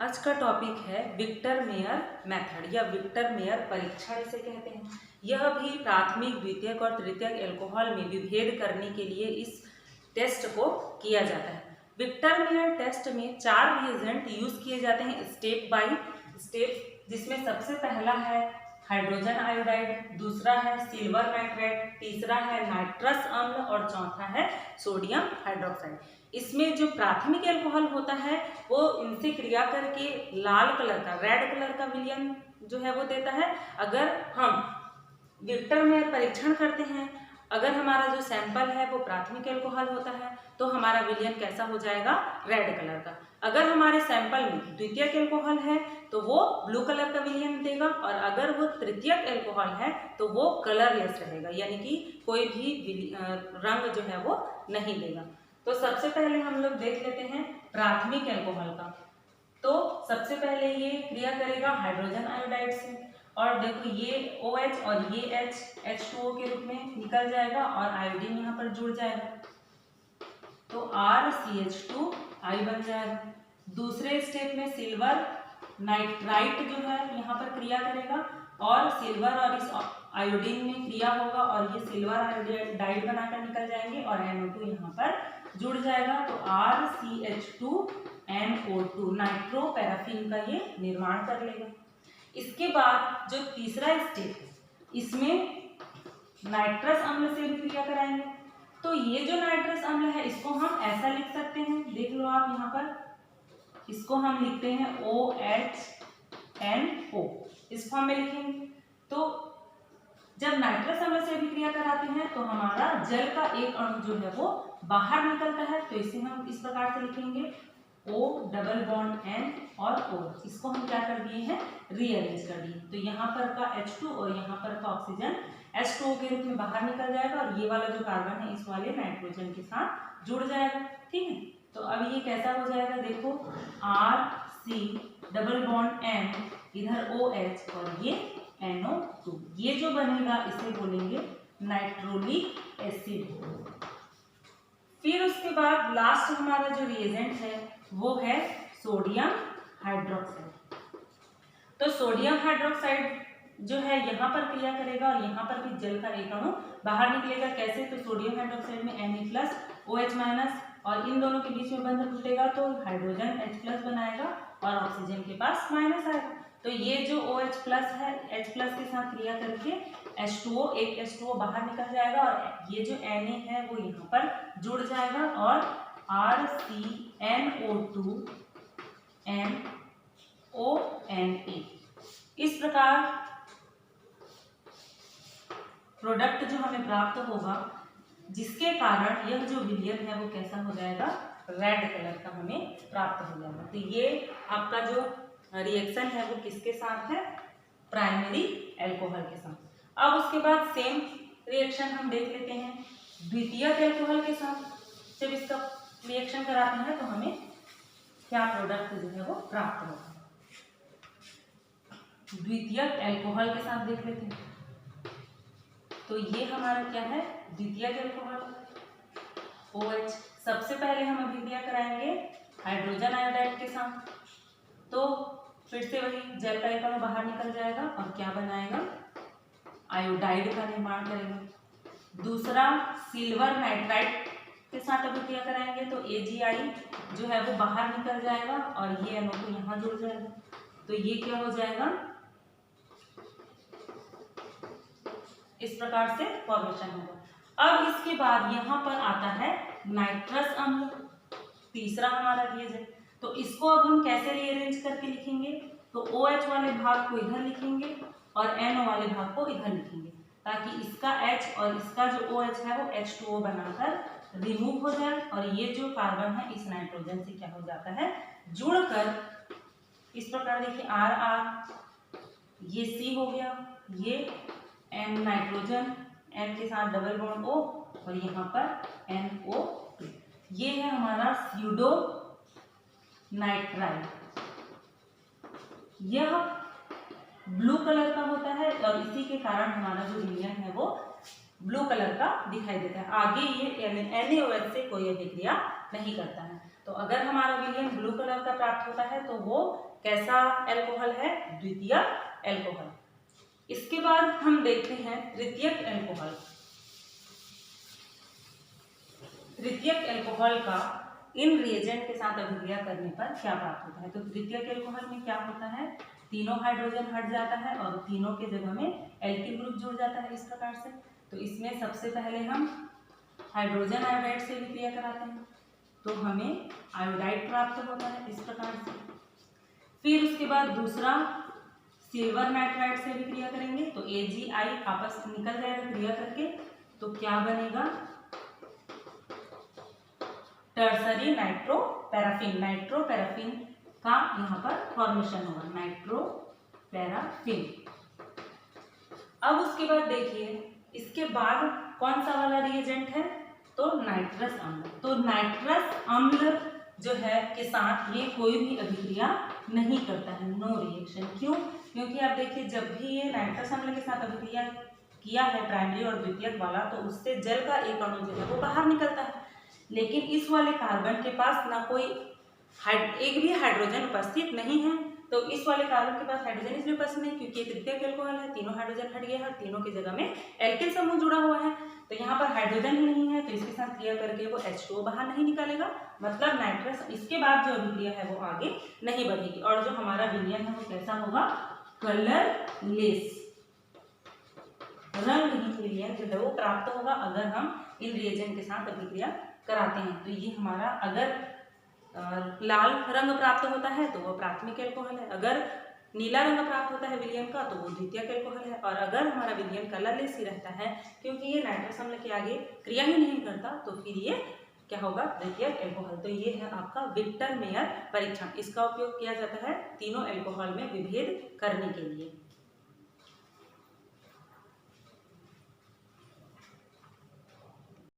आज का टॉपिक है विक्टर मेयर मेथड या विक्टर मेयर परीक्षण इसे कहते हैं। यह भी प्राथमिक, द्वितीयक और तृतीयक अल्कोहल में विभेद करने के लिए इस टेस्ट को किया जाता है। विक्टर मेयर टेस्ट में 4 रिएजेंट यूज किए जाते हैं स्टेप बाय स्टेप, जिसमें सबसे पहला है हाइड्रोजन आयोडाइड, दूसरा है सिल्वर नाइट्रेट, तीसरा है नाइट्रस अम्ल और चौथा है सोडियम हाइड्रोक्साइड। इसमें जो प्राथमिक अल्कोहल होता है वो इनसे क्रिया करके लाल कलर का, रेड कलर का विलयन जो है वो देता है। अगर हम विक्टर मेयर परीक्षण करते हैं, अगर हमारा जो सैंपल है वो प्राथमिक अल्कोहल होता है तो हमारा विलयन कैसा हो जाएगा, रेड कलर का। अगर हमारे सैंपल में द्वितीयक अल्कोहल है तो वो ब्लू कलर का विलयन देगा, और अगर वो तृतीयक अल्कोहल है तो वो कलरलेस रहेगा, यानी कि कोई भी रंग जो है वो नहीं देगा। तो सबसे पहले हम लोग देख लेते हैं प्राथमिक अल्कोहल का। तो सबसे पहले ये क्रिया करेगा हाइड्रोजन आयोडाइड से, और देखो ये OH और ये H H2O के रूप में निकल जाएगा और आयोडीन यहाँ पर जुड़ जाएगा, तो RCH2 I बन जाएगा। दूसरे स्टेप में सिल्वर नाइट्राइट जो है यहाँ पर क्रिया करेगा और सिल्वर और इस आयोडीन में क्रिया होगा और ये सिल्वर आयोडाइड बनाकर निकल जाएंगे और NO2 यहाँ पर जुड़ जाएगा, तो RCH2NO2 नाइट्रोपैराफिन का ये निर्माण कर लेगा। इसके बाद जो तीसरा स्टेप है, इसमें नाइट्रस अम्ल से भी क्रिया कराएंगे। तो ये जो नाइट्रस अम्ल है इसको हम ऐसा लिख सकते हैं, देख लो आप यहाँ पर, इसको हम लिखते हैं OHNO, इस फॉर्म में लिखेंगे। तो जब नाइट्रस अम्ल से भी क्रिया कराते हैं तो हमारा जल का एक अणु जो है वो बाहर निकलता है, तो इसे हम इस प्रकार से लिखेंगे O डबल बॉन्ड N और O, इसको हम क्या कर दिए हैं, रीअरेंज कर दिए। तो यहाँ पर का H2 और यहाँ पर का ऑक्सीजन H2O के रूप में बाहर निकल जाएगा और ये वाला जो कार्बन है इस वाले नाइट्रोजन के साथ जुड़ जाएगा। ठीक है, तो अब ये कैसा हो जाएगा, देखो RC डबल बॉन्ड N, इधर OH और ये NO2, ये जो बनेगा इसे बोलेंगे नाइट्रोलिक एसिड। फिर उसके बाद लास्ट हमारा जो रिएजेंट है वो है सोडियम हाइड्रोक्साइड। तो सोडियम हाइड्रोक्साइड जो है यहाँ पर क्रिया करेगा और यहाँ पर भी जल का एक अणु बाहर निकलेगा। कैसे, तो सोडियम हाइड्रोक्साइड में Na+OH- और इन दोनों के बीच में बंधन टूटेगा तो हाइड्रोजन H+ बनाएगा और ऑक्सीजन के पास माइनस आएगा। तो ये जो OH+ है, H+ के साथ क्रिया करके H2O, एक H2O बाहर निकल जाएगा और ये जो Na है वो यहाँ पर जुड़ जाएगा और RCNO2NONA, इस प्रकार प्रोडक्ट जो हमें प्राप्त होगा, जिसके कारण यह जो विलयन है वो कैसा हो जाएगा, रेड कलर का हमें प्राप्त हो जाएगा। तो ये आपका जो रिएक्शन है वो किसके साथ है, प्राइमरी अल्कोहल के साथ। अब उसके बाद सेम रिएक्शन हम देख लेते हैं द्वितीयक अल्कोहल के साथ। जब इसका रिएक्शन कराते हैं तो हमें क्या प्रोडक्ट जो है वो प्राप्त होगा। द्वितीयक अल्कोहल के साथ देख लेते हैं, तो ये हमारा क्या है, द्वितीयक अल्कोहल OH। सबसे पहले हम अभिक्रिया कराएंगे हाइड्रोजन आयोडाइड के साथ, तो फिर से वही जल का एक अणु बाहर निकल जाएगा और क्या बनाएगा, आयोडाइड का निर्माण करेगा। दूसरा सिल्वर नाइट्राइट के साथ अभिक्रिया कराएंगे तो AgI जो है वो बाहर निकल जाएगा और ये NO2 यहाँ जुड़ जाएगा, तो ये क्या हो जाएगा, इस प्रकार से फॉर्मेशन होगा। अब इसके बाद यहाँ पर आता है नाइट्रस अम्ल, तीसरा हमारा रिएजेंट। तो इसको अब हम कैसे रीअरेंज करके लिखेंगे, तो OH वाले भाग को इधर लिखेंगे और NO वाले भाग को इधर लिखेंगे, ताकि इसका H और इसका जो OH है वो H2O बनाकर रिमूव हो जाए और ये जो कार्बन है इस नाइट्रोजन से क्या हो जाता है, जुड़कर इस प्रकार देखिए RR, ये C हो गया, ये N नाइट्रोजन, N के साथ डबल बॉन्ड O और यहाँ पर NO2, ये है हमारा स्यूडो नाइट्राइल। यह ब्लू कलर का होता है और इसी के कारण हमारा जो विलयन है वो ब्लू कलर का दिखाई देता है। आगे ये NaOH से कोई अभिक्रिया नहीं करता है। तो अगर हमारा विलयन ब्लू कलर का प्राप्त होता है तो वो कैसा एल्कोहल है? द्वितीयक एल्कोहल। इसके बाद हम देखते हैं तृतीयक एल्कोहल। तृतीयक एल्कोहल का इन रिएजेंट के साथ अभिक्रिया करने पर क्या प्राप्त होता है? तो तृतीयक एल्कोहल में क्या होता है? तीनों हाइड्रोजन हट जाता है और तीनों के जगह में एल्किल ग्रुप जुड़ जाता है इस प्रकार से। तो इसमें सबसे पहले हम हाइड्रोजन आयोडाइड से अभिक्रिया कराते हैं तो हमें आयोडाइड प्राप्त होता है इस प्रकार से। फिर उसके बाद दूसरा सिल्वर नाइट्राइड से अभिक्रिया करेंगे तो AgI आपस में निकल जाएगा क्रिया करके, तो क्या बनेगा? टर्सरी नाइट्रोपैराफिन। नाइट्रोपैराफिन का यहाँ पर फॉर्मेशन होगा, नाइट्रोपैराफिन। अब उसके बाद देखिए इसके बाद कौन सा वाला रिएजेंट है? तो नाइट्रस अम्ल। तो नाइट्रस अम्ल जो है के साथ ये कोई भी अभिक्रिया नहीं करता है, नो रिएक्शन। क्यों? क्योंकि आप देखिए जब भी ये नाइट्रस अम्ल के साथ अभिक्रिया किया है प्राइमरी और द्वितीयक वाला, तो उससे जल का एक अणु जो है वो बाहर निकलता है। लेकिन इस वाले कार्बन के पास ना कोई एक भी हाइड्रोजन उपस्थित नहीं है। तो इस वाले कार्बन के पास हाइड्रोजन इसलिए उपस्थित नहीं क्योंकि ये तृतीयक एल्कोहल है, तीनों हाइड्रोजन हट गया है और तीनों की जगह में एल्किल समूह जुड़ा हुआ है। तो यहाँ पर हाइड्रोजन ही नहीं है तो इसके साथ क्रिया करके वो H2O बाहर नहीं निकालेगा, मतलब नाइट्रस इसके बाद जो अभिक्रिया है वो आगे नहीं बढ़ेगी। और जो हमारा विलयन है वो कैसा होगा? कलरलेस, रंगहीन विलयन जो है वो प्राप्त होगा अगर हम इन रिएजेंट के साथ अभिक्रिया कराते हैं। तो ये हमारा अगर लाल रंग प्राप्त होता है तो वो प्राथमिक एल्कोहल है, अगर नीला रंग प्राप्त होता है विलयन का तो वो द्वितीयक एल्कोहल है, और अगर हमारा विलयन कलरलेस ही रहता है क्योंकि ये नाइट्रस अम्ल के आगे क्रिया ही नहीं करता तो फिर ये क्या होगा? तृतीयक एल्कोहल। तो ये है आपका विक्टर मेयर परीक्षण। इसका उपयोग किया जाता है तीनों एल्कोहल में विभेद करने के लिए।